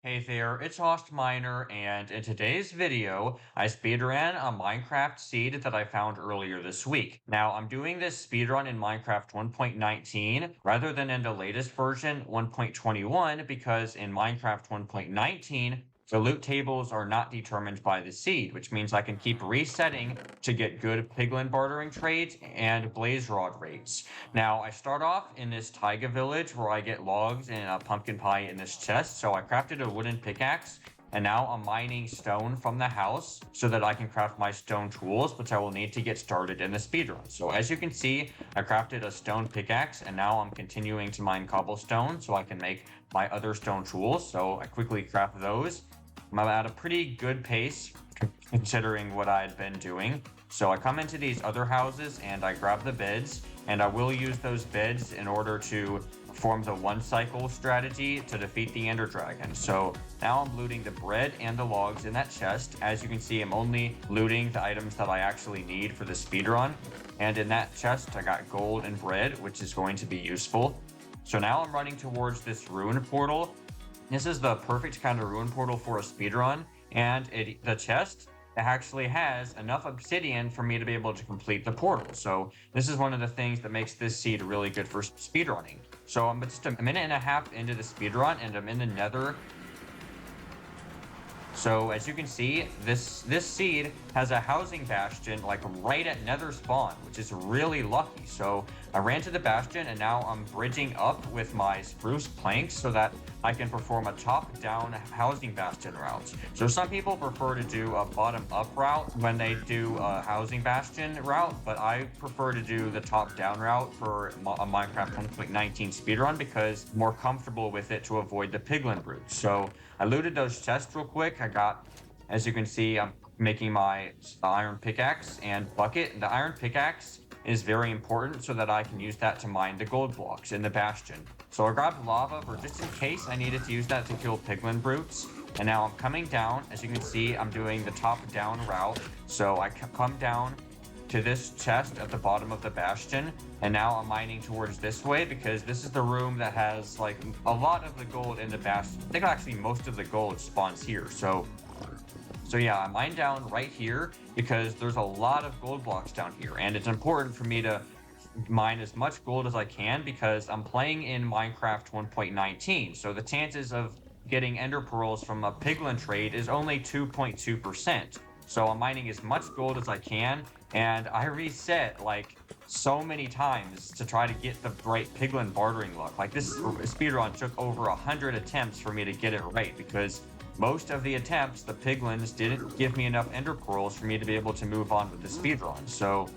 Hey there, it's Host Miner, and in today's video, I speedran a Minecraft seed that I found earlier this week. Now, I'm doing this speedrun in Minecraft 1.19 rather than in the latest version, 1.21, because in Minecraft 1.19, the loot tables are not determined by the seed, which means I can keep resetting to get good piglin bartering trades and blaze rod rates. Now, I start off in this taiga village where I get logs and a pumpkin pie in this chest. So I crafted a wooden pickaxe, and now I'm mining stone from the house so that I can craft my stone tools, which I will need to get started in the speedrun. So as you can see, I crafted a stone pickaxe, and now I'm continuing to mine cobblestone so I can make my other stone tools. So I quickly craft those. I'm at a pretty good pace considering what I had been doing. So I come into these other houses and I grab the beds, and I will use those beds in order to form the one cycle strategy to defeat the Ender Dragon. So now I'm looting the bread and the logs in that chest. As you can see, I'm only looting the items that I actually need for the speedrun. And in that chest, I got gold and bread, which is going to be useful. So now I'm running towards this ruin portal. This is the perfect kind of ruin portal for a speedrun, and the chest actually has enough obsidian for me to be able to complete the portal. So this is one of the things that makes this seed really good for speedrunning. So I'm just a minute and a half into the speedrun, and I'm in the Nether. So as you can see, this seed has a housing bastion like right at Nether spawn, which is really lucky. So I ran to the bastion, and now I'm bridging up with my spruce planks so that I can perform a top-down housing bastion route. So some people prefer to do a bottom-up route when they do a housing bastion route, but I prefer to do the top-down route for a Minecraft 1.19 speedrun because I'm more comfortable with it to avoid the piglin brutes. So I looted those chests real quick. I got, as you can see, I'm making my iron pickaxe and bucket. The iron pickaxe is very important so that I can use that to mine the gold blocks in the bastion. So I grabbed lava for just in case I needed to use that to kill piglin brutes. And now I'm coming down. As you can see, I'm doing the top-down route. So I come down to this chest at the bottom of the bastion, and now I'm mining towards this way because this is the room that has like a lot of the gold in the bastion. I think actually most of the gold spawns here. So yeah, I mine down right here because there's a lot of gold blocks down here, and it's important for me to mine as much gold as I can because I'm playing in Minecraft 1.19. So the chances of getting ender pearls from a piglin trade is only 2.2%. So I'm mining as much gold as I can, and I reset like so many times to try to get the right piglin bartering luck. Like this speedrun took over 100 attempts for me to get it right because most of the attempts, the piglins didn't give me enough ender pearls for me to be able to move on with the speedrun. So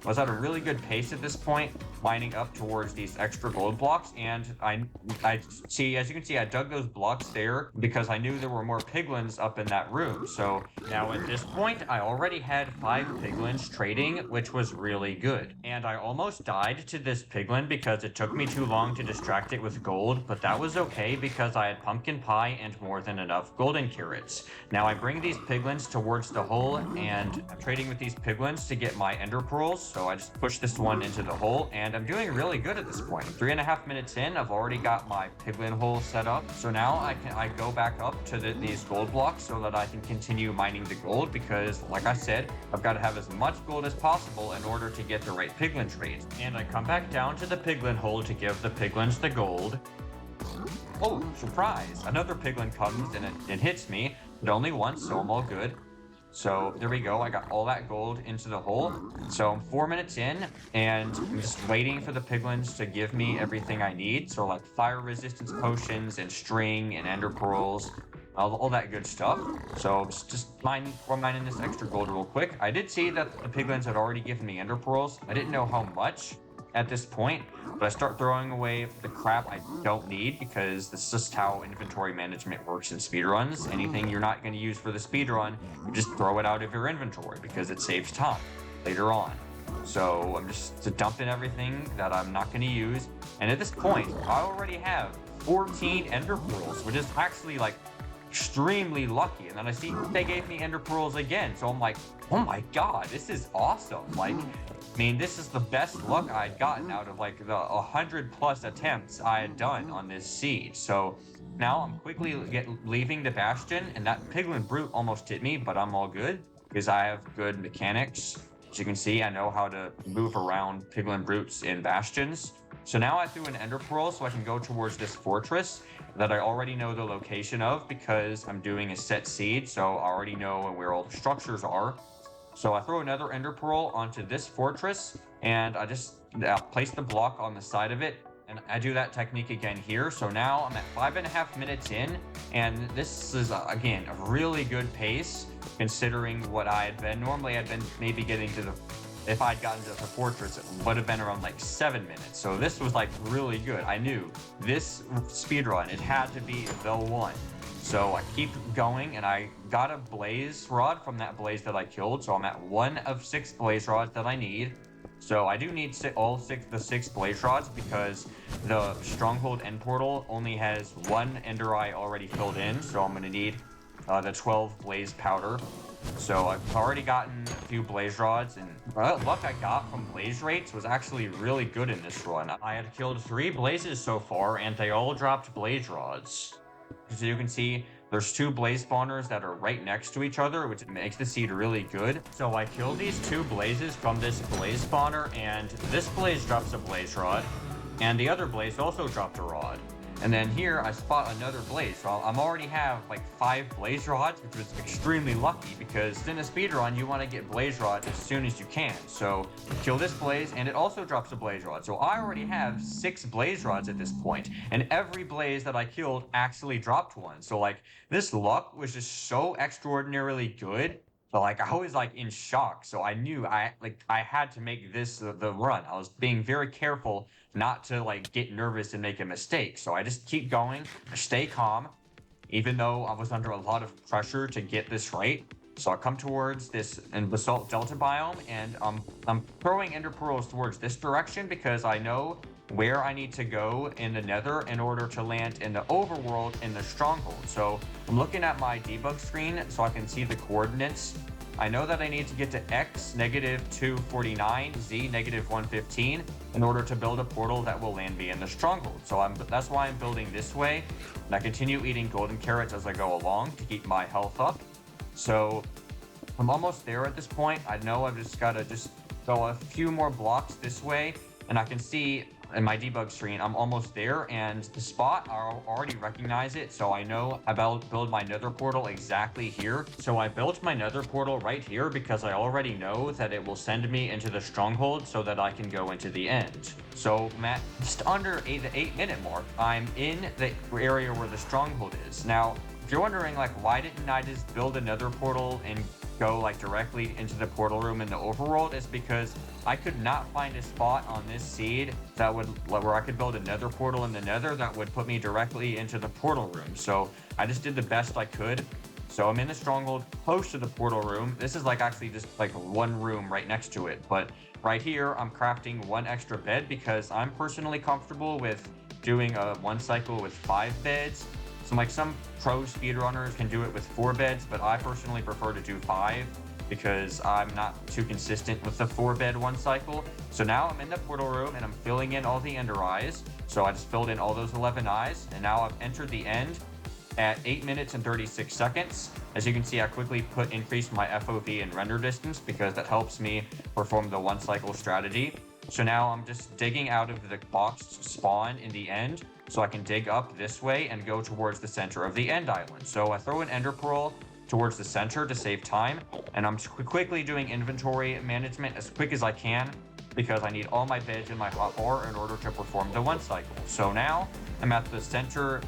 I was at a really good pace at this point, mining up towards these extra gold blocks, and I see, as you can see, I dug those blocks there because I knew there were more piglins up in that room. So now at this point, I already had 5 piglins trading, which was really good. And I almost died to this piglin because it took me too long to distract it with gold, but that was okay because I had pumpkin pie and more than enough golden carrots. Now I bring these piglins towards the hole, and I'm trading with these piglins to get my ender pearls. So I just push this one into the hole, and I'm doing really good at this point. 3.5 minutes in, I've already got my piglin hole set up. So now I go back up to these gold blocks so that I can continue mining the gold because, like I said, I've got to have as much gold as possible in order to get the right piglin trades. And I come back down to the piglin hole to give the piglins the gold. Oh, surprise! Another piglin comes and it hits me, but only once, so I'm all good. So there we go, I got all that gold into the hole. So I'm 4 minutes in, and I'm just waiting for the piglins to give me everything I need. So like fire resistance potions and string and ender pearls, all that good stuff. So just mining this extra gold real quick. I did see that the piglins had already given me ender pearls. I didn't know how much at this point, but I start throwing away the crap I don't need because this is just how inventory management works in speedruns. Anything you're not going to use for the speedrun, you just throw it out of your inventory because it saves time later on. So I'm just dumping everything that I'm not going to use, and at this point I already have 14 ender pearls, which is actually like extremely lucky. And then I see they gave me ender pearls again, so I'm like, oh my god, this is awesome. Like, I mean, this is the best luck I had gotten out of like the 100+ attempts I had done on this seed. So Now I'm quickly leaving the Bastion, and that Piglin Brute almost hit me, but I'm all good because I have good mechanics. As you can see, I know how to move around Piglin Brutes in Bastions. So now I threw an Ender Pearl so I can go towards this fortress that I already know the location of because I'm doing a set seed, so I already know where all the structures are. So I throw another Ender Pearl onto this fortress, and I just place the block on the side of it, and I do that technique again here. So now I'm at 5.5 minutes in, and this is, again, a really good pace considering what I had been. Normally, I'd been maybe getting to the, if I'd gotten to the fortress, it would have been around like 7 minutes. So this was like really good. I knew this speedrun, it had to be the one. So I keep going, and I got a blaze rod from that blaze that I killed. So I'm at 1 of 6 blaze rods that I need. So I do need the six blaze rods because the stronghold end portal only has 1 ender eye already filled in. So I'm going to need the 12 blaze powder. So I've already gotten a few blaze rods, and luck I got from blaze rates was actually really good in this run. I had killed 3 blazes so far, and they all dropped blaze rods. As you can see, there's 2 blaze spawners that are right next to each other, which makes the seed really good. So I killed these 2 blazes from this blaze spawner, and this blaze drops a blaze rod, and the other blaze also dropped a rod. And then here I spot another blaze. So I'm already have like 5 blaze rods, which was extremely lucky because in a speedrun you want to get blaze rod as soon as you can. So kill this blaze, and it also drops a blaze rod. So I already have 6 blaze rods at this point, and every blaze that I killed actually dropped one. So like this luck was just so extraordinarily good. But like I was like in shock. So I knew I had to make this the run. I was being very careful not to like get nervous and make a mistake. So I just keep going, stay calm, even though I was under a lot of pressure to get this right. So I come towards this basalt delta biome, and I'm throwing ender pearls towards this direction because I know where I need to go in the Nether in order to land in the overworld in the stronghold. So I'm looking at my debug screen so I can see the coordinates. I know that I need to get to x -249, z -115 in order to build a portal that will land me in the stronghold. So that's why I'm building this way, and I continue eating golden carrots as I go along to keep my health up. So I'm almost there at this point. I know I've just got to go a few more blocks this way, and I can see in my debug screen I'm almost there, and the spot I already recognize it, so I know I build my nether portal exactly here. So I built my nether portal right here because I already know that it will send me into the stronghold so that I can go into the end. So Matt, just under the 8-minute mark, I'm in the area where the stronghold is. Now if you're wondering like why didn't I just build a nether portal and go like directly into the portal room in the overworld, is because I could not find a spot on this seed that would where I could build a nether portal in the nether that would put me directly into the portal room. So I just did the best I could. So I'm in the stronghold close to the portal room. This is like actually just like one room right next to it, but right here I'm crafting 1 extra bed because I'm personally comfortable with doing a 1 cycle with 5 beds. So like some pro speedrunners can do it with 4 beds, but I personally prefer to do 5 because I'm not too consistent with the 4-bed 1 cycle. So now I'm in the portal room and I'm filling in all the ender eyes. So I just filled in all those 11 eyes, and now I've entered the end at 8 minutes and 36 seconds. As you can see, I quickly increased my FOV and render distance because that helps me perform the 1 cycle strategy. So now I'm just digging out of the boxed spawn in the end, so I can dig up this way and go towards the center of the end island. So I throw an ender pearl towards the center to save time, and I'm quickly doing inventory management as quick as I can because I need all my beds in my hotbar in order to perform the 1 cycle. So now I'm at the center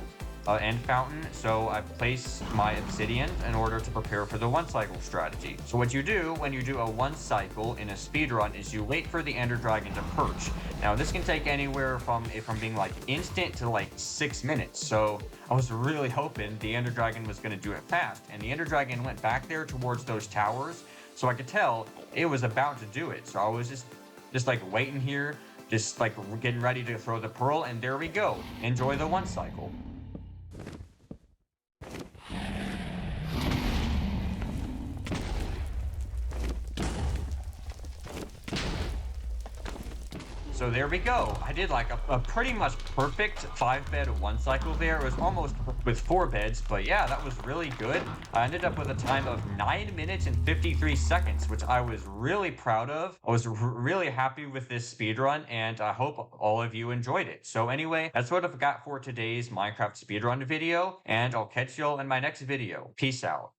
end fountain, so I place my obsidian in order to prepare for the 1 cycle strategy. So what you do when you do a 1 cycle in a speedrun is you wait for the ender dragon to perch. Now this can take anywhere from being like instant to like 6 minutes. So I was really hoping the ender dragon was going to do it fast, and the ender dragon went back there towards those towers, so I could tell it was about to do it. So I was just like waiting here, just like getting ready to throw the pearl, and there we go. Enjoy the 1 cycle. so there we go. I did like a pretty much perfect 5-bed 1 cycle there. It was almost with 4 beds, but yeah, that was really good. I ended up with a time of 9 minutes and 53 seconds, which I was really proud of. I was really happy with this speed run, and I hope all of you enjoyed it. So anyway, that's what I've got for today's Minecraft speedrun video, and I'll catch y'all in my next video. Peace out.